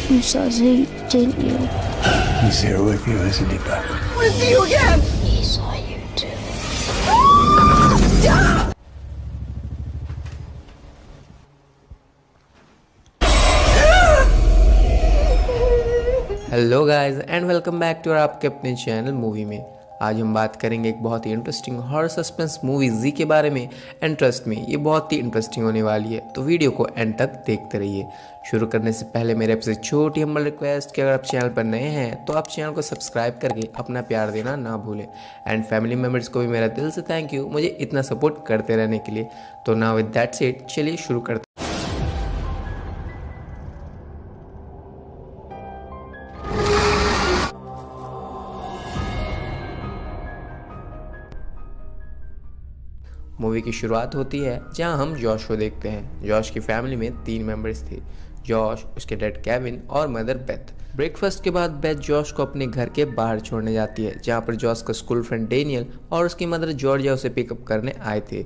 You saw Z, didn't you? He's here with you, isn't he, Beth? I want to see you again! He saw you too. Hello guys and welcome back to आपके अपने channel movie में। आज हम बात करेंगे एक बहुत ही interesting horror suspense movie जी के बारे में। एंड ट्रस्ट में ये बहुत ही इंटरेस्टिंग होने वाली है, तो वीडियो को एंड तक देखते रहिए। शुरू करने से पहले मेरे आपसे छोटी हम्बल रिक्वेस्ट कि अगर आप चैनल पर नए हैं तो आप चैनल को सब्सक्राइब करके अपना प्यार देना ना भूलें। एंड फैमिली मेम्बर्स को भी मेरा दिल से थैंक यू मुझे इतना सपोर्ट करते रहने के लिए। तो नाउ विद दैट सेड चलिए शुरू करते हैं। मूवी की शुरुआत होती है जहां हम जॉश को देखते हैं। जॉश की फैमिली में 3 मेंबर्स थे, जॉश, उसके डैड केविन और मदर बेथ। ब्रेकफास्ट के बाद बेथ जॉश को अपने घर के बाहर छोड़ने जाती है, जहां पर जॉश का स्कूल फ्रेंड डेनियल और उसकी मदर जॉर्जिया उसे पिकअप करने आए थे।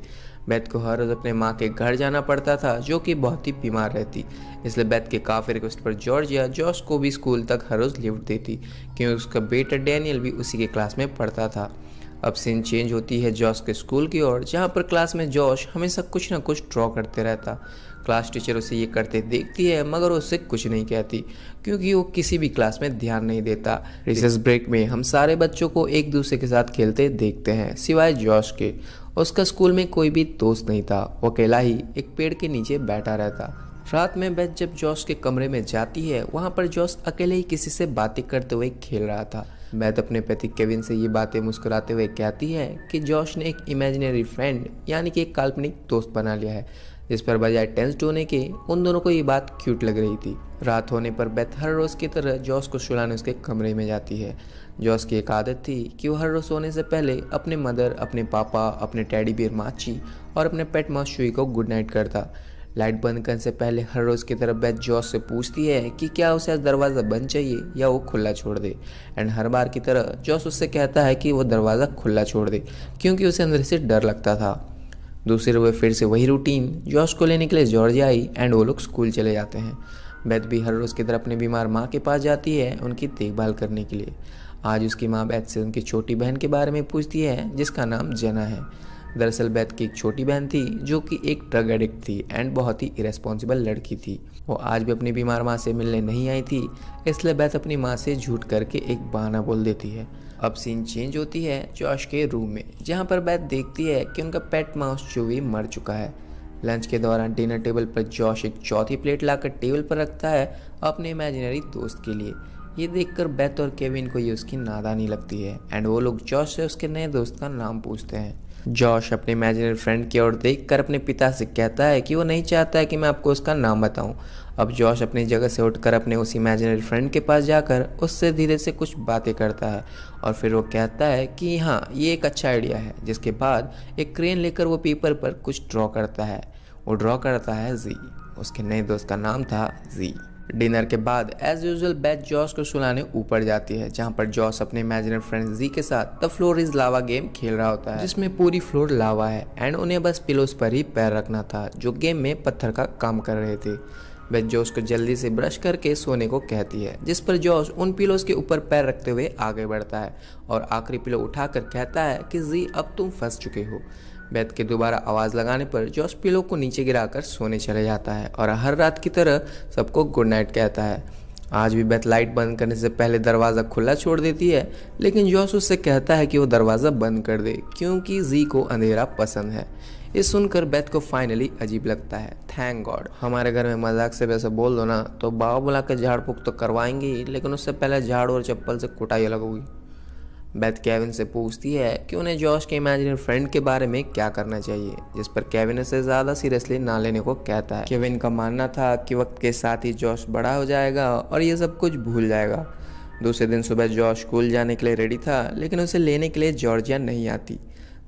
बेथ को हर रोज अपने माँ के घर जाना पड़ता था, जो कि बहुत ही बीमार रहती, इसलिए बेथ के काफ़ी रिक्वेस्ट पर जॉर्जिया जॉश को भी स्कूल तक हर रोज लिफ्ट देती, क्योंकि उसका बेटा डेनियल भी उसी के क्लास में पढ़ता था। अब सीन चेंज होती है जॉश के स्कूल की ओर, जहाँ पर क्लास में जॉश हमेशा कुछ ना कुछ ड्रॉ करते रहता। क्लास टीचर उसे ये करते देखती है, मगर उससे कुछ नहीं कहती, क्योंकि वो किसी भी क्लास में ध्यान नहीं देता। रिसेस ब्रेक में हम सारे बच्चों को एक दूसरे के साथ खेलते देखते हैं, सिवाय जॉश के। उसका स्कूल में कोई भी दोस्त नहीं था, वो अकेला ही एक पेड़ के नीचे बैठा रहता। रात में बेथ जब जॉश के कमरे में जाती है, वहाँ पर जॉश अकेले ही किसी से बातें करते हुए खेल रहा था। बेथ अपने पति केविन से ये बातें मुस्कुराते हुए कहती है कि जॉश ने एक इमेजिनरी फ्रेंड यानी कि एक काल्पनिक दोस्त बना लिया है, जिस पर बजाय टेंस्ड होने के उन दोनों को ये बात क्यूट लग रही थी। रात होने पर बेथ हर रोज़ की तरह जॉश को सुलाने उसके कमरे में जाती है। जॉश की एक आदत थी कि वो हर रोज़ सोने से पहले अपने मदर, अपने पापा, अपने टेडी बियर माची और अपने पेट माउस चुई को गुड नाइट करता। लाइट बंद करने से पहले हर रोज़ की तरह बेथ जॉश से पूछती है कि क्या उसे आज दरवाज़ा बंद चाहिए या वो खुला छोड़ दे। एंड हर बार की तरह जॉश उससे कहता है कि वो दरवाज़ा खुला छोड़ दे, क्योंकि उसे अंदर से डर लगता था। दूसरी रोज फिर से वही रूटीन, जॉश को लेने के लिए जॉर्जिया आई एंड वो लोग स्कूल चले जाते हैं। बेथ भी हर रोज़ की तरह अपनी बीमार माँ के पास जाती है उनकी देखभाल करने के लिए। आज उसकी माँ बेथ से उनकी छोटी बहन के बारे में पूछती है, जिसका नाम जना है। दरअसल बेथ की एक छोटी बहन थी जो कि एक ड्रग एडिक्ट थी एंड बहुत ही इरेस्पॉन्सिबल लड़की थी। वो आज भी अपनी बीमार माँ से मिलने नहीं आई थी, इसलिए बेथ अपनी माँ से झूठ करके एक बहाना बोल देती है। अब सीन चेंज होती है जॉश के रूम में, जहाँ पर बेथ देखती है कि उनका पेट माउस चूवी मर चुका है। लंच के दौरान डिनर टेबल पर जॉश एक चौथी प्लेट लाकर टेबल पर रखता है अपने इमेजिनरी दोस्त के लिए। ये देखकर बेथ और केविन को ये उसकी नादानी लगती है एंड वो लोग जॉश से उसके नए दोस्त का नाम पूछते हैं। जॉश अपने इमेजिनरी फ्रेंड की ओर देखकर अपने पिता से कहता है कि वो नहीं चाहता है कि मैं आपको उसका नाम बताऊं। अब जॉश अपनी जगह से उठकर अपने उस इमेजिनरी फ्रेंड के पास जाकर उससे धीरे से कुछ बातें करता है और फिर वो कहता है कि हाँ ये एक अच्छा आइडिया है। जिसके बाद एक क्रेन लेकर वो पेपर पर कुछ ड्रॉ करता है। वो ड्रॉ करता है जी। उसके नए दोस्त का नाम था जी। डिनर के बाद एज यूजुअल बेथ जॉश को सुलाने ऊपर जाती है, जहाँ पर जॉश अपने इमेजिनरी फ्रेंड जी के साथ the floor is lava game खेल रहा होता है, जिसमें पूरी फ्लोर लावा है एंड उन्हें बस पिलोस पर ही पैर रखना था, जो गेम में पत्थर का काम कर रहे थे। बेथ जॉश को जल्दी से ब्रश करके सोने को कहती है, जिस पर जॉश उन पिलोस के ऊपर पैर रखते हुए आगे बढ़ता है और आखिरी पिलो उठाकर कहता है कि जी अब तुम फंस चुके हो। बेथ के दोबारा आवाज़ लगाने पर जॉश पिलो को नीचे गिराकर सोने चले जाता है और हर रात की तरह सबको गुड नाइट कहता है। आज भी बेथ लाइट बंद करने से पहले दरवाज़ा खुला छोड़ देती है, लेकिन जॉश उससे कहता है कि वो दरवाज़ा बंद कर दे, क्योंकि जी को अंधेरा पसंद है। ये सुनकर बेथ को फाइनली अजीब लगता है। थैंक गॉड हमारे घर में मजाक से वैसे बोल दो ना तो बाबा बुला के झाड़ फूक तो करवाएंगे ही, लेकिन उससे पहले झाड़ और चप्पल से कुटाई अलग होगी। बेथ केविन से पूछती है कि उन्हें जॉश के इमेजिनरी फ्रेंड के बारे में क्या करना चाहिए, जिस पर केविन उसे ज़्यादा सीरियसली ना लेने को कहता है। केविन का मानना था कि वक्त के साथ ही जॉश बड़ा हो जाएगा और ये सब कुछ भूल जाएगा। दूसरे दिन सुबह जॉश स्कूल जाने के लिए रेडी था, लेकिन उसे लेने के लिए जॉर्जिया नहीं आती।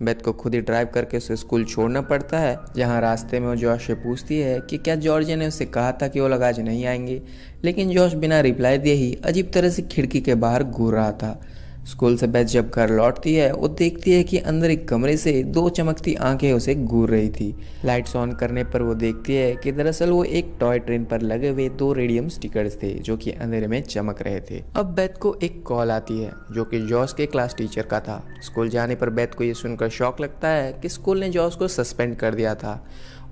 बेथ को खुद ही ड्राइव करके उसे स्कूल छोड़ना पड़ता है, जहाँ रास्ते में वो जॉश से पूछती है कि क्या जॉर्जिया ने उससे कहा था कि वो लोग आज नहीं आएंगे, लेकिन जॉश बिना रिप्लाई दिए ही अजीब तरह से खिड़की के बाहर घूर रहा था। स्कूल से बेथ जब घर लौटती है वो देखती है कि अंदर एक कमरे से दो चमकती आंखें उसे घूर रही थी। लाइट्स ऑन करने पर वो देखती है कि दरअसल वो एक टॉय ट्रेन पर लगे हुए दो रेडियम स्टिकर्स थे जो कि अंधेरे में चमक रहे थे। अब बेथ को एक कॉल आती है जो कि जॉश के क्लास टीचर का था। स्कूल जाने पर बेथ को ये सुनकर शॉक लगता है कि स्कूल ने जॉश को सस्पेंड कर दिया था।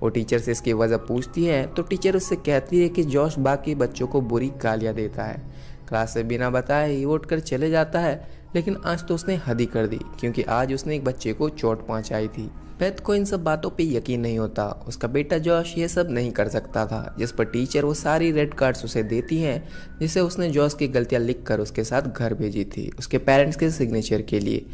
वो टीचर से इसकी वजह पूछती है तो टीचर उससे कहती है कि जॉश बाकी बच्चों को बुरी गालियां देता है, क्लास से बिना बताए ही उठ कर चले जाता है। लेकिन आज तो उसने हद ही कर दी क्योंकि आज उसने एक बच्चे को चोट पहुंचाई थी। बेथ को इन सब बातों पे यकीन नहीं होता। उसका बेटा जॉश ये सब नहीं कर सकता था, जिस पर टीचर वो सारी रेड कार्ड्स उसे देती हैं जिसे उसने जॉश की गलतियां लिखकर उसके साथ घर भेजी थी उसके पेरेंट्स के सिग्नेचर के लिए।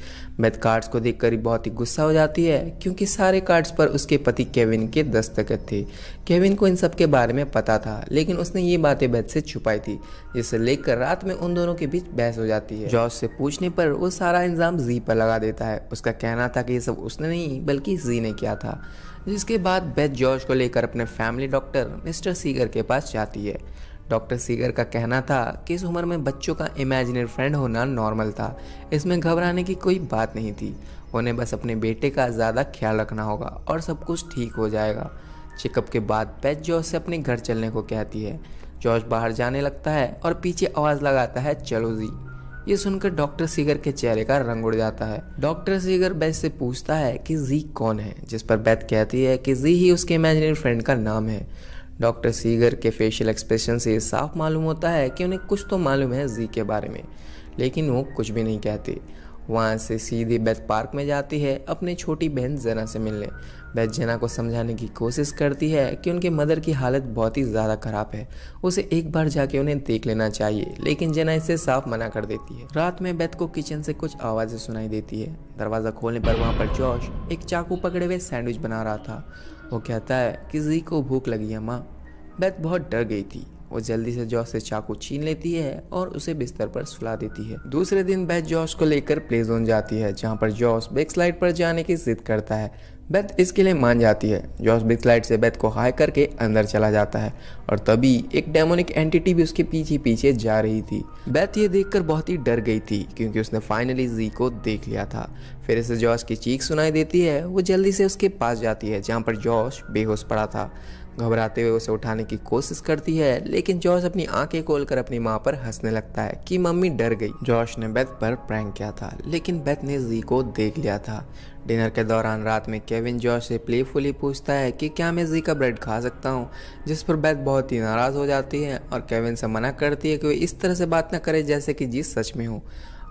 बेथ कार्ड्स को देखकर बहुत ही गुस्सा हो जाती है क्योंकि सारे कार्ड्स पर उसके पति केविन के दस्तखत थे। केविन को इन सब के बारे में पता था लेकिन उसने ये बातें बेथ से छुपाई थी, जिसे लेकर रात में उन दोनों के बीच बहस हो जाती है। जॉश से पूछने पर वो सारा इल्जाम जी पर लगा देता है। उसका कहना था कि ये सब उसने नहीं बल्कि जी ने किया था। जिसके बाद बेथ जॉश को लेकर अपने फैमिली डॉक्टर मिस्टर सीगर के पास जाती है। डॉक्टर सीगर का कहना था कि इस उम्र में बच्चों का इमेजिनरी फ्रेंड होना नॉर्मल था, इसमें घबराने की कोई बात नहीं थी। उन्हें बस अपने बेटे का ज़्यादा ख्याल रखना होगा और सब कुछ ठीक हो जाएगा। चेकअप के बाद बेथ जॉश से अपने घर चलने को कहती है। जॉश बाहर जाने लगता है और पीछे आवाज़ लगाता है, चलो जी। ये सुनकर डॉक्टर सीगर के चेहरे का रंग उड़ जाता है। डॉक्टर सीगर बेथ से पूछता है कि जी कौन है, जिस पर बेथ कहती है कि जी ही उसके इमेजिनरी फ्रेंड का नाम है। डॉक्टर सीगर के फेशियल एक्सप्रेशन से साफ मालूम होता है कि उन्हें कुछ तो मालूम है जी के बारे में, लेकिन वो कुछ भी नहीं कहते। वहाँ से सीधी बेथ पार्क में जाती है अपनी छोटी बहन जना से मिलने। बेथ जना को समझाने की कोशिश करती है कि उनके मदर की हालत बहुत ही ज़्यादा ख़राब है, उसे एक बार जाके उन्हें देख लेना चाहिए, लेकिन जना इसे साफ मना कर देती है। रात में बेथ को किचन से कुछ आवाज़ें सुनाई देती है। दरवाज़ा खोलने पर वहाँ पर जॉश एक चाकू पकड़े हुए सैंडविच बना रहा था। वो कहता है कि जी को भूख लगी है माँ। बेथ बहुत डर गई थी। वो जल्दी से जॉश से चाकू छीन लेती है और उसे बिस्तर पर सुला देती है। दूसरे दिन बेथ जॉश को लेकर प्ले जोन जाती है, जहाँ पर जॉश बिग स्लाइड पर जाने की जिद करता है। बेथ इसके लिए मान जाती है। जॉश बिग स्लाइड से बेथ को हाई करके अंदर चला जाता है और तभी एक डेमोनिक एंटिटी भी उसके पीछे पीछे जा रही थी। बेथ ये देखकर बहुत ही डर गई थी क्योंकि उसने फाइनली जी को देख लिया था। फिर इसे जॉश की चीख सुनाई देती है। वो जल्दी से उसके पास जाती है जहाँ पर जॉश बेहोश पड़ा था। घबराते हुए उसे उठाने की कोशिश करती है, लेकिन जॉश अपनी आंखें खोलकर अपनी माँ पर हंसने लगता है कि मम्मी डर गई। जॉश ने बेथ पर प्रैंक किया था, लेकिन बेथ ने जी को देख लिया था। डिनर के दौरान रात में केविन जॉश से प्लेफुली पूछता है कि क्या मैं जी का ब्रेड खा सकता हूँ, जिस पर बेथ बहुत ही नाराज़ हो जाती है और केविन से मना करती है कि वो इस तरह से बात न करे जैसे कि जी सच में हो।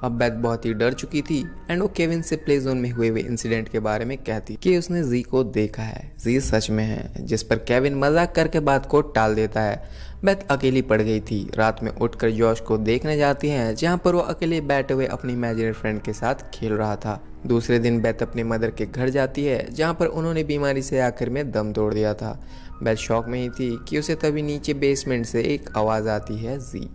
अब बेथ बहुत ही डर चुकी थी एंड वो केविन से प्ले जोन में हुए इंसिडेंट के बारे में कहती कि उसने जी को देखा है, जी सच में है, जिस पर केविन मजाक करके बात को टाल देता है। बेथ अकेली पड़ गई थी। रात में उठकर जॉश को देखने जाती हैं, जहां पर वो अकेले बैठे हुए अपनी इमेजिनरी फ्रेंड के साथ खेल रहा था। दूसरे दिन बेथ अपनी मदर के घर जाती है, जहां पर उन्होंने बीमारी से आखिर में दम तोड़ दिया था। बेथ शॉक में ही थी कि उसे तभी नीचे बेसमेंट से एक आवाज़ आती है, जी।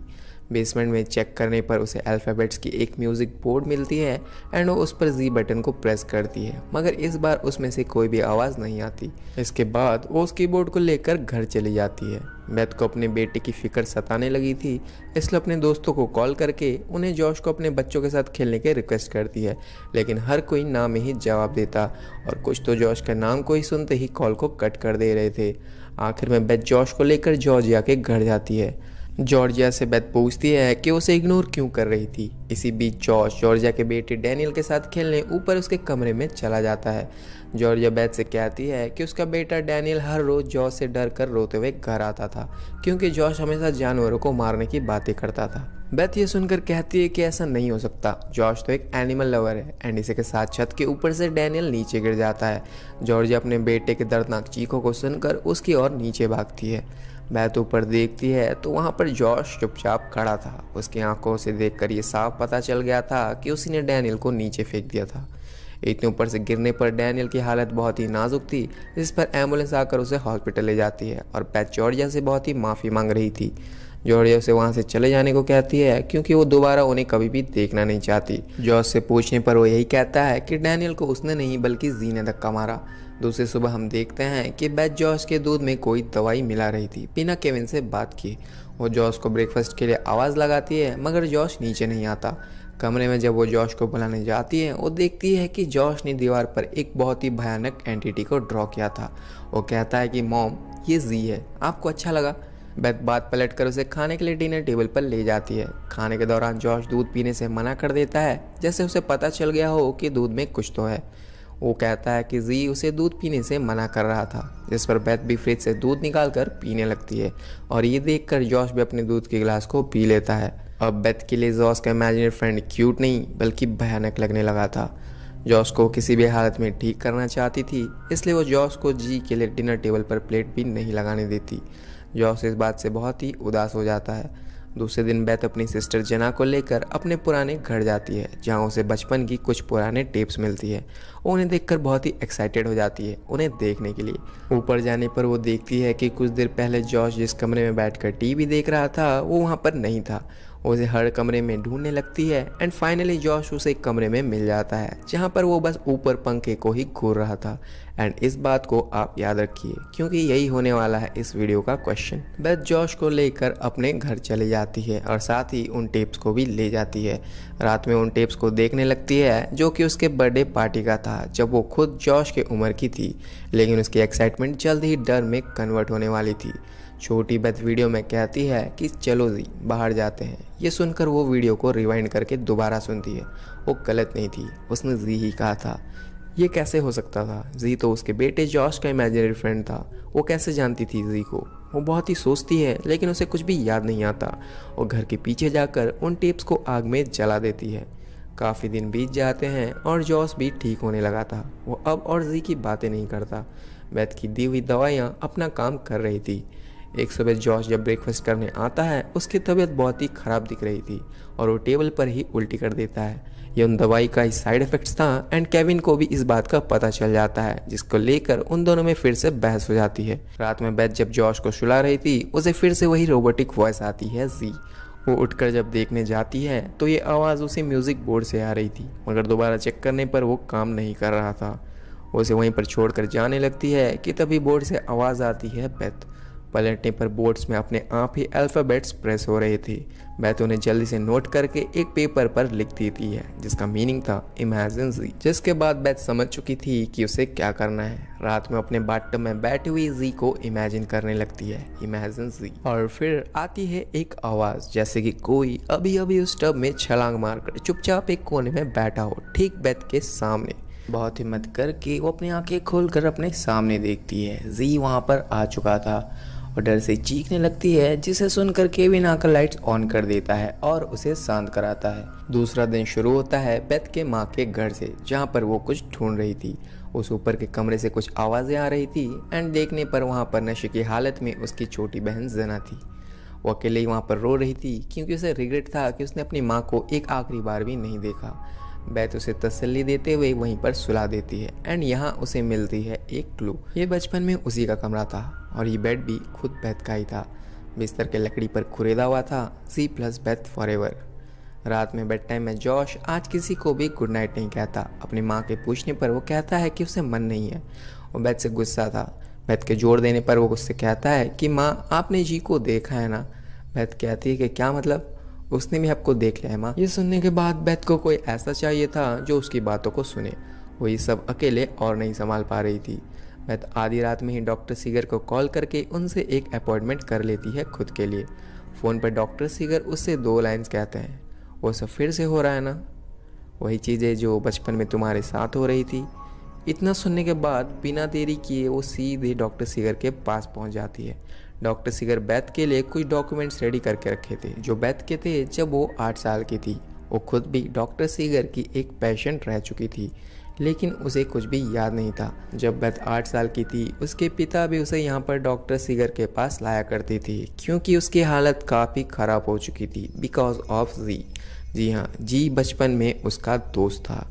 बेसमेंट में चेक करने पर उसे अल्फ़ाबेट्स की एक म्यूज़िक बोर्ड मिलती है एंड वो उस पर जी बटन को प्रेस करती है, मगर इस बार उसमें से कोई भी आवाज़ नहीं आती। इसके बाद वो उस कीबोर्ड को लेकर घर चली जाती है। बेथ को अपने बेटे की फिक्र सताने लगी थी, इसलिए अपने दोस्तों को कॉल करके उन्हें जॉश को अपने बच्चों के साथ खेलने के रिक्वेस्ट करती है, लेकिन हर कोई ना में ही जवाब देता और कुछ तो जॉश के नाम को ही सुनते ही कॉल को कट कर दे रहे थे। आखिर में बेथ जॉश को लेकर जॉर्जिया के घर जाती है। जॉर्जिया से बेथ पूछती है कि उसे इग्नोर क्यों कर रही थी। इसी बीच जॉश जॉर्जिया के बेटे डैनियल के साथ खेलने ऊपर उसके कमरे में चला जाता है। जॉर्जिया बेथ से कहती है कि उसका बेटा डैनियल हर रोज़ जॉश से डर कर रोते हुए घर आता था, क्योंकि जॉश हमेशा जानवरों को मारने की बातें करता था। बेथ ये सुनकर कहती है कि ऐसा नहीं हो सकता, जॉश तो एक एनिमल लवर है एंड इसी के साथ छत के ऊपर से डैनियल नीचे गिर जाता है। जॉर्जिया अपने बेटे के दर्दनाक चीखों को सुनकर उसकी ओर नीचे भागती है। बेथ ऊपर देखती है तो वहाँ पर जॉश चुपचाप खड़ा था। उसकी आंखों से देखकर ये साफ पता चल गया था कि उसी ने डैनियल को नीचे फेंक दिया था। इतने ऊपर से गिरने पर डैनियल की हालत बहुत ही नाजुक थी, जिस पर एम्बुलेंस आकर उसे हॉस्पिटल ले जाती है और बेथ जॉर्जिया से बहुत ही माफ़ी मांग रही थी। जॉर्जिया उसे वहाँ से चले जाने को कहती है क्योंकि वो दोबारा उन्हें कभी भी देखना नहीं चाहती। जॉश से पूछने पर वो यही कहता है कि डैनियल को उसने नहीं बल्कि जी ने धक्का मारा। दूसरी सुबह हम देखते हैं कि बेथ जॉश के दूध में कोई दवाई मिला रही थी बिना केविन से बात किए। वो जॉश को ब्रेकफास्ट के लिए आवाज़ लगाती है, मगर जॉश नीचे नहीं आता। कमरे में जब वो जॉश को बुलाने जाती है, वो देखती है कि जॉश ने दीवार पर एक बहुत ही भयानक एंटिटी को ड्रॉ किया था। वो कहता है कि मॉम, ये जी है, आपको अच्छा लगा? बेथ बात पलट कर उसे खाने के लिए डिनर टेबल पर ले जाती है। खाने के दौरान जॉश दूध पीने से मना कर देता है, जैसे उसे पता चल गया हो कि दूध में कुछ तो है। वो कहता है कि जी उसे दूध पीने से मना कर रहा था, जिस पर बेथ भी फ्रिज से दूध निकाल कर पीने लगती है और ये देखकर जॉश भी अपने दूध के गिलास को पी लेता है। अब बेथ के लिए जॉश का इमेजिनरी फ्रेंड क्यूट नहीं बल्कि भयानक लगने लगा था। जॉश को किसी भी हालत में ठीक करना चाहती थी, इसलिए वो जॉश को जी के लिए डिनर टेबल पर प्लेट भी नहीं लगाने देती। जॉश इस बात से बहुत ही उदास हो जाता है। दूसरे दिन बेथ अपनी सिस्टर जना को लेकर अपने पुराने घर जाती है, जहां उसे बचपन की कुछ पुराने टेप्स मिलती है। वो उन्हें देखकर बहुत ही एक्साइटेड हो जाती है उन्हें देखने के लिए। ऊपर जाने पर वो देखती है कि कुछ देर पहले जॉश जिस कमरे में बैठकर टीवी देख रहा था वो वहाँ पर नहीं था। वो उसे हर कमरे में ढूंढने लगती है एंड फाइनली जॉश उसे एक कमरे में मिल जाता है, जहाँ पर वो बस ऊपर पंखे को ही घूर रहा था। एंड इस बात को आप याद रखिए क्योंकि यही होने वाला है इस वीडियो का क्वेश्चन। बेथ जॉश को लेकर अपने घर चली जाती है और साथ ही उन टेप्स को भी ले जाती है। रात में उन टेप्स को देखने लगती है जो कि उसके बर्थडे पार्टी का था, जब वो खुद जॉश के उम्र की थी, लेकिन उसकी एक्साइटमेंट जल्द ही डर में कन्वर्ट होने वाली थी। छोटी बेथ वीडियो में कहती है कि चलो जी बाहर जाते हैं। ये सुनकर वो वीडियो को रिवाइंड करके दोबारा सुनती है। वो गलत नहीं थी, उसने जी ही कहा था। ये कैसे हो सकता था? जी तो उसके बेटे जॉश का इमेजिनरी फ्रेंड था। वो कैसे जानती थी जी को? वो बहुत ही सोचती है लेकिन उसे कुछ भी याद नहीं आता। वो घर के पीछे जाकर उन टेप्स को आग में जला देती है। काफ़ी दिन बीत जाते हैं और जॉश भी ठीक होने लगा था। वो अब और जी की बातें नहीं करता। बेथ की दी हुई दवाइयाँ अपना काम कर रही थी। एक सुबह जॉश जब ब्रेकफास्ट करने आता है, उसकी तबीयत बहुत ही ख़राब दिख रही थी और वो टेबल पर ही उल्टी कर देता है। ये उन दवाई का ही साइड इफेक्ट्स था एंड केविन को भी इस बात का पता चल जाता है, जिसको लेकर उन दोनों में फिर से बहस हो जाती है। रात में बेथ जब जॉश को सुला रही थी, उसे फिर से वही रोबोटिक वॉइस आती है जी। वो उठकर जब देखने जाती है तो ये आवाज़ उसे म्यूज़िक बोर्ड से आ रही थी, मगर दोबारा चेक करने पर वो काम नहीं कर रहा था। वो उसे वहीं पर छोड़कर जाने लगती है कि तभी बोर्ड से आवाज़ आती है बेथ। पलटने पर बोर्ड्स में अपने आप ही अल्फ़ाबेट्स प्रेस हो रहे थे। बेथ उन्हें जल्दी से नोट करके एक पेपर पर लिख देती है, जिसका मीनिंग था इमेजिन जी। जिसके बाद बेथ समझ चुकी थी कि उसे क्या करना है। रात में अपने बाथटब में बैठी हुई जी को इमेजिन करने लगती है, इमेजिन जी। और फिर आती है एक आवाज़, जैसे कि कोई अभी अभी उस टब में छलांग मारकर चुपचाप एक कोने में बैठा हो, ठीक बेथ के सामने। बहुत हिम्मत करके वो अपनी आंखें खोलकर अपने सामने देखती है। जी वहाँ पर आ चुका था और डर से चीखने लगती है, जिसे सुनकर केविन आकर लाइट्स ऑन कर देता है और उसे शांत कराता है। दूसरा दिन शुरू होता है बेथ के माँ के घर से, जहाँ पर वो कुछ ढूंढ रही थी। उस ऊपर के कमरे से कुछ आवाज़ें आ रही थी एंड देखने पर वहाँ पर नशे की हालत में उसकी छोटी बहन जना थी। वो अकेले ही वहाँ पर रो रही थी क्योंकि उसे रिग्रेट था कि उसने अपनी माँ को एक आखिरी बार भी नहीं देखा। बेथ उसे तसल्ली देते हुए वहीं पर सुला देती है एंड यहाँ उसे मिलती है एक क्लू। ये बचपन में उसी का कमरा था और ये बेड भी खुद बेथ का ही था। बिस्तर के लकड़ी पर खुरेदा हुआ था C प्लस बेथ फॉरएवर। रात में बेड टाइम में जॉश आज किसी को भी गुड नाइट नहीं कहता। अपनी माँ के पूछने पर वो कहता है कि उसे मन नहीं है। वो बेथ से गुस्सा था। बेथ के जोर देने पर वो उससे कहता है कि माँ आपने जी को देखा है ना? बेथ कहती है कि क्या मतलब? उसने भी आपको देख लिया है माँ। ये सुनने के बाद बेथ को कोई ऐसा चाहिए था जो उसकी बातों को सुने। वो ये सब अकेले और नहीं संभाल पा रही थी। बेथ आधी रात में ही डॉक्टर सीगर को कॉल करके उनसे एक अपॉइंटमेंट कर लेती है खुद के लिए। फ़ोन पर डॉक्टर सीगर उससे 2 लाइन्स कहते हैं, वो सब फिर से हो रहा है ना? वही चीज़ें जो बचपन में तुम्हारे साथ हो रही थी। इतना सुनने के बाद बिना देरी किए वो सीधे डॉक्टर सीगर के पास पहुंच जाती है। डॉक्टर सीगर बेथ के लिए कुछ डॉक्यूमेंट्स रेडी करके रखे थे, जो बेथ के थे जब वो 8 साल की थी। वो खुद भी डॉक्टर सीगर की एक पेशेंट रह चुकी थी, लेकिन उसे कुछ भी याद नहीं था। जब बेथ 8 साल की थी, उसके पिता भी उसे यहाँ पर डॉक्टर सीगर के पास लाया करती थी, क्योंकि उसकी हालत काफ़ी ख़राब हो चुकी थी बिकॉज ऑफ जी। जी हाँ, जी बचपन में उसका दोस्त था।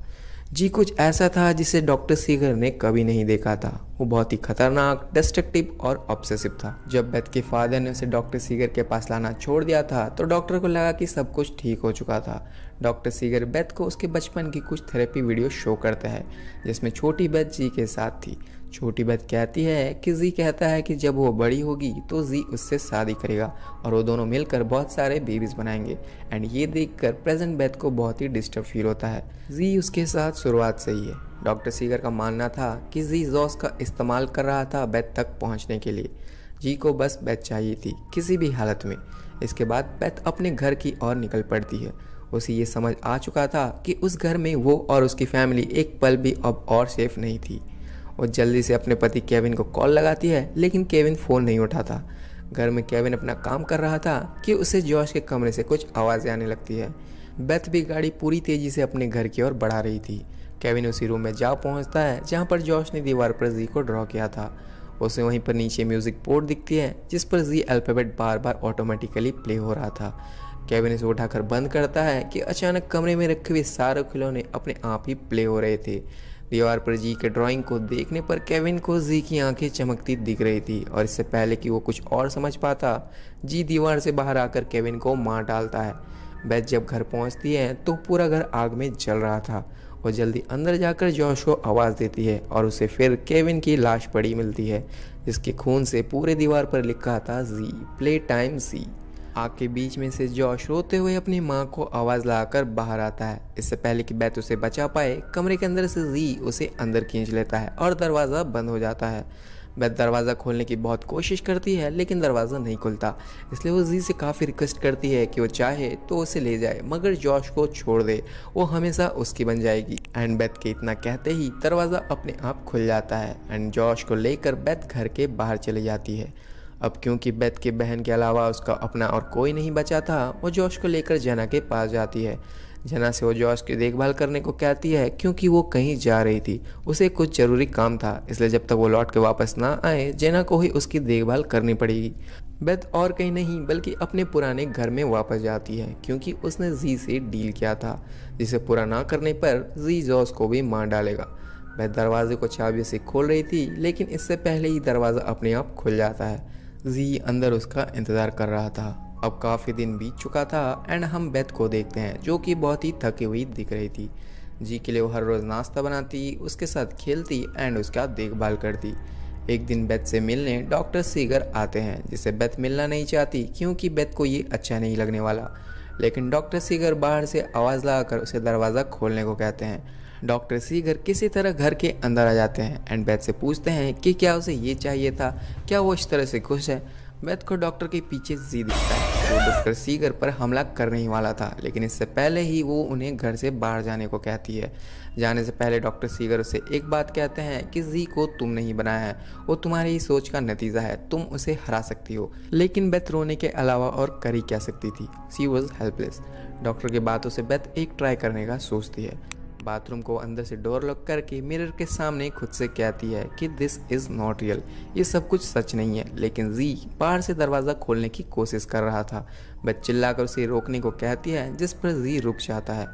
जी कुछ ऐसा था जिसे डॉक्टर सीगर ने कभी नहीं देखा था। वो बहुत ही खतरनाक, डिस्ट्रक्टिव और ऑब्सेसिव था। जब बेथ के फादर ने उसे डॉक्टर सीगर के पास लाना छोड़ दिया था तो डॉक्टर को लगा कि सब कुछ ठीक हो चुका था। डॉक्टर सीगर बेथ को उसके बचपन की कुछ थेरेपी वीडियो शो करता है, जिसमें छोटी बेथ जी के साथ थी। छोटी बेथ कहती है कि जी कहता है कि जब वो बड़ी होगी तो जी उससे शादी करेगा और वो दोनों मिलकर बहुत सारे बेबीज बनाएंगे। एंड ये देखकर प्रेजेंट बेथ को बहुत ही डिस्टर्ब फील होता है। जी उसके साथ शुरुआत से ही है। डॉक्टर सीगर का मानना था कि जी जॉस का इस्तेमाल कर रहा था बेथ तक पहुंचने के लिए। जी को बस बेथ चाहिए थी किसी भी हालत में। इसके बाद बेथ अपने घर की ओर निकल पड़ती है। उसे ये समझ आ चुका था कि उस घर में वो और उसकी फैमिली एक पल भी अब और सेफ नहीं थी। वो जल्दी से अपने पति केविन को कॉल लगाती है, लेकिन केविन फ़ोन नहीं उठाता। घर में केविन अपना काम कर रहा था कि उसे जॉश के कमरे से कुछ आवाज़ें आने लगती है। बेथ भी गाड़ी पूरी तेज़ी से अपने घर की ओर बढ़ा रही थी। केविन उसी रूम में जा पहुंचता है जहां पर जॉश ने दीवार पर जी को ड्रॉ किया था। उसे वहीं पर नीचे म्यूज़िक पोर्ट दिखती है जिस पर जी अल्फ़ाबेट बार बार ऑटोमेटिकली प्ले हो रहा था। केविन इसे उठाकर बंद करता है कि अचानक कमरे में रखे हुए सारे खिलौने अपने आप ही प्ले हो रहे थे। दीवार पर जी के ड्राइंग को देखने पर केविन को जी की आंखें चमकती दिख रही थी और इससे पहले कि वो कुछ और समझ पाता, जी दीवार से बाहर आकर केविन को मार डालता है। बेथ जब घर पहुंचती है तो पूरा घर आग में जल रहा था। वो जल्दी अंदर जाकर जॉश को आवाज़ देती है और उसे फिर केविन की लाश पड़ी मिलती है जिसके खून से पूरे दीवार पर लिखा था जी प्ले टाइम जी। आग के बीच में से जॉश रोते हुए अपनी मां को आवाज़ लगाकर बाहर आता है। इससे पहले कि बेथ उसे बचा पाए, कमरे के अंदर से जी उसे अंदर खींच लेता है और दरवाज़ा बंद हो जाता है। बेथ दरवाज़ा खोलने की बहुत कोशिश करती है लेकिन दरवाज़ा नहीं खुलता। इसलिए वो जी से काफ़ी रिक्वेस्ट करती है कि वो चाहे तो उसे ले जाए मगर जॉश को छोड़ दे, वो हमेशा उसकी बन जाएगी। एंड बेथ के इतना कहते ही दरवाज़ा अपने आप खुल जाता है एंड जॉश को लेकर बेथ घर के बाहर चली जाती है। अब क्योंकि बेथ की बहन के अलावा उसका अपना और कोई नहीं बचा था, वो जॉश को लेकर जेना के पास जाती है। जेना से वो जॉश की देखभाल करने को कहती है क्योंकि वो कहीं जा रही थी, उसे कुछ ज़रूरी काम था, इसलिए जब तक वो लौट के वापस ना आए जेना को ही उसकी देखभाल करनी पड़ेगी। बेथ और कहीं नहीं बल्कि अपने पुराने घर में वापस जाती है क्योंकि उसने जी से डील किया था, जिसे पूरा ना करने पर जी जॉश को भी मार डालेगा। बेथ दरवाजे को चाबी से खोल रही थी लेकिन इससे पहले ही दरवाज़ा अपने आप खुल जाता है। जी अंदर उसका इंतज़ार कर रहा था। अब काफ़ी दिन बीत चुका था एंड हम बेथ को देखते हैं जो कि बहुत ही थकी हुई दिख रही थी। जी के लिए वो हर रोज़ नाश्ता बनाती, उसके साथ खेलती एंड उसका देखभाल करती। एक दिन बेथ से मिलने डॉक्टर सीगर आते हैं जिसे बेथ मिलना नहीं चाहती क्योंकि बेथ को ये अच्छा नहीं लगने वाला, लेकिन डॉक्टर सीगर बाहर से आवाज़ लगाकर उसे दरवाज़ा खोलने को कहते हैं। डॉक्टर सीगर किसी तरह घर के अंदर आ जाते हैं एंड बेथ से पूछते हैं कि क्या उसे ये चाहिए था, क्या वो इस तरह से खुश है। बेथ को डॉक्टर के पीछे जी दिखता है। वो डॉक्टर सीगर पर हमला करने ही वाला था लेकिन इससे पहले ही वो उन्हें घर से बाहर जाने को कहती है। जाने से पहले डॉक्टर सीगर उसे एक बात कहते हैं कि जी को तुम नहीं बनाया है, वो तुम्हारी ही सोच का नतीजा है, तुम उसे हरा सकती हो। लेकिन बेथ रोने के अलावा और कर ही क्या सकती थी, शी वॉज हेल्पलेस। डॉक्टर की बातों से बेथ एक ट्राई करने का सोचती है। बाथरूम को अंदर से डोर लॉक करके मिरर के सामने खुद से कहती है कि दिस इज़ नॉट रियल, ये सब कुछ सच नहीं है। लेकिन जी बाहर से दरवाज़ा खोलने की कोशिश कर रहा था। बेथ चिल्लाकर उसे रोकने को कहती है जिस पर जी रुक जाता है।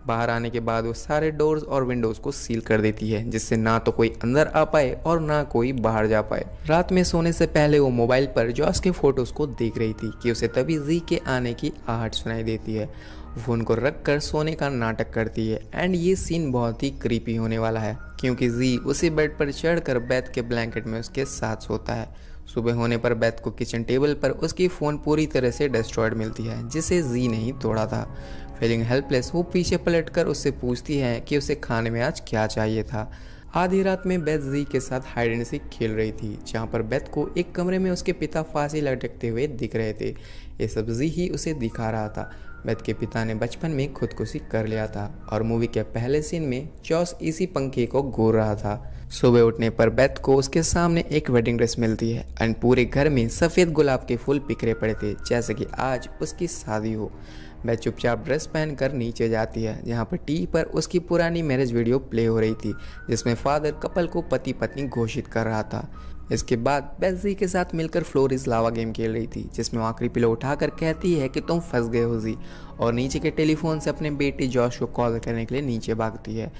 बाहर आने के बाद वो सारे डोर्स और विंडोज़ को सील कर देती है जिससे ना तो कोई अंदर आ पाए और ना कोई बाहर जा पाए। रात में सोने से पहले वो मोबाइल पर जॉश के फोटोज़ को देख रही थी कि उसे तभी जी के आने की आहट सुनाई देती है। फ़ोन को रख कर सोने का नाटक करती है एंड ये सीन बहुत ही क्रीपी होने वाला है क्योंकि जी उसी बेड पर चढ़कर बेथ के ब्लैंकेट में उसके साथ सोता है। सुबह होने पर बेथ को किचन टेबल पर उसकी फ़ोन पूरी तरह से डिस्ट्रॉयड मिलती है जिसे जी ने ही तोड़ा था। फीलिंग हेल्पलेस वो पीछे पलटकर उससे पूछती है कि उसे खाने में आज क्या चाहिए था। आधी रात में बेथ जी के साथ हाइड एंड सीक खेल रही थी जहाँ पर बेथ को एक कमरे में उसके पिता फांसी लटकते हुए दिख रहे थे। ये सब जी ही उसे दिखा रहा था। बेथ के पिता ने बचपन में खुदकुशी कर लिया था और मूवी के पहले सीन में जॉस इसी पंखे को घूर रहा था। सुबह उठने पर बेथ को उसके सामने एक वेडिंग ड्रेस मिलती है एंड पूरे घर में सफ़ेद गुलाब के फूल बिखरे पड़े थे जैसे कि आज उसकी शादी हो। बेथ चुपचाप ड्रेस पहनकर नीचे जाती है जहाँ पर टीवी पर उसकी पुरानी मैरिज वीडियो प्ले हो रही थी जिसमें फादर कपल को पति पत्नी घोषित कर रहा था। इसके बाद बेथ जी के साथ मिलकर फ्लोर इज लावा गेम खेल रही थी जिसमें वो आखिरी पिलो उठाकर कहती है कि तुम फंस गए हो जी, और नीचे के टेलीफोन से अपने बेटे जॉश को कॉल करने के लिए नीचे भागती है।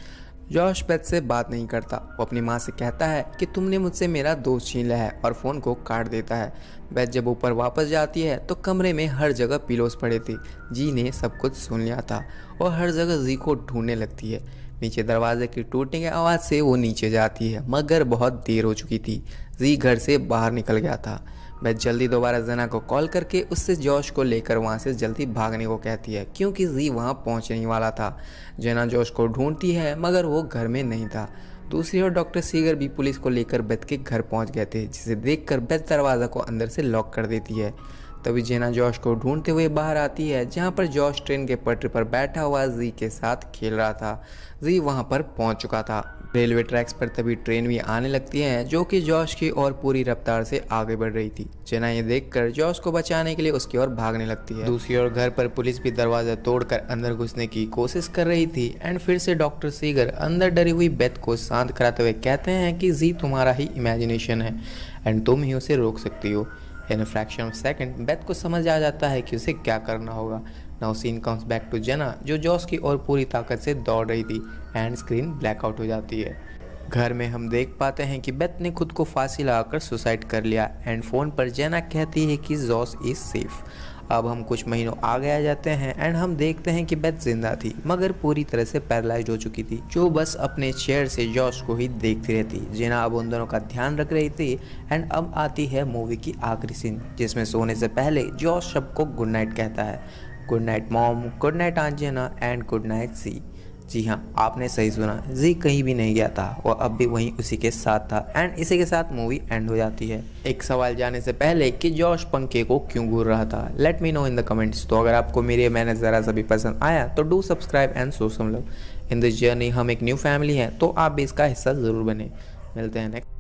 जॉश बेथ से बात नहीं करता, वो अपनी माँ से कहता है कि तुमने मुझसे मेरा दोस्त छीन लिया है और फ़ोन को काट देता है। बेथ जब ऊपर वापस जाती है तो कमरे में हर जगह पिलोस पड़े थे। जी ने सब कुछ सुन लिया था और हर जगह जी को ढूंढने लगती है। नीचे दरवाजे की टूटने की आवाज़ से वो नीचे जाती है, मगर बहुत देर हो चुकी थी। जी घर से बाहर निकल गया था। बेथ जल्दी दोबारा जेना को कॉल करके उससे जॉश को लेकर वहाँ से जल्दी भागने को कहती है, क्योंकि जी वहाँ पहुँचने ही वाला था। जेना जॉश को ढूंढती है, मगर वो घर में नहीं था। दूसरी ओर डॉक्टर सीगर भी पुलिस को लेकर बेथ के घर पहुँच गए थे, जिसे देखकर बेथ दरवाज़ा को अंदर से लॉक कर देती है। तभी जेना जॉश को ढूंढते हुए बाहर आती है, जहाँ पर जॉश ट्रेन के पटरी पर बैठा हुआ जी के साथ खेल रहा था। जी वहाँ पर पहुँच चुका था। रेलवे ट्रैक्स पर तभी ट्रेन भी आने लगती है, जो कि जॉश की ओर पूरी रफ्तार से आगे बढ़ रही थी। जेना ये देखकर जॉश को बचाने के लिए उसकी ओर भागने लगती है। दूसरी ओर घर पर पुलिस भी दरवाजा तोड़कर अंदर घुसने की कोशिश कर रही थी। एंड फिर से डॉक्टर सीगर अंदर डरी हुई बेथ को शांत कराते हुए कहते हैं कि जी तुम्हारा ही इमेजिनेशन है एंड तुम ही उसे रोक सकती हो। In fraction of second Beth को समझ आ जाता है कि उसे क्या करना होगा। Now scene comes back to Jena, जो जॉश की ओर पूरी ताकत से दौड़ रही थी एंड स्क्रीन ब्लैकआउट हो जाती है। घर में हम देख पाते हैं कि बेथ ने खुद को फांसी लगाकर सुसाइड कर लिया एंड फ़ोन पर जेना कहती है कि जॉश इज़ सेफ। अब हम कुछ महीनों आगे आ जाते हैं एंड हम देखते हैं कि बेथ जिंदा थी, मगर पूरी तरह से पैरालाइज्ड हो चुकी थी, जो बस अपने चेयर से जॉश को ही देखती रहती। जेना अब उन दोनों का ध्यान रख रही थी। एंड अब आती है मूवी की आखिरी सीन, जिसमें सोने से पहले जॉश सबको गुड नाइट कहता है। Good night mom, good night aunt Jena and good night जी। जी हाँ, आपने सही सुना, जी कहीं भी नहीं गया था, वो अब भी वहीं उसी के साथ था। एंड इसी के साथ मूवी एंड हो जाती है। एक सवाल जाने से पहले कि जॉश पंखे को क्यों घूर रहा था, let me know in the comments. तो अगर आपको मेरे मैंने ज़रा सा भी पसंद आया तो do subscribe and show some love in this journey. हम एक न्यू फैमिली हैं, तो आप भी इसका हिस्सा ज़रूर बने। मिलते हैं नेक्स्ट।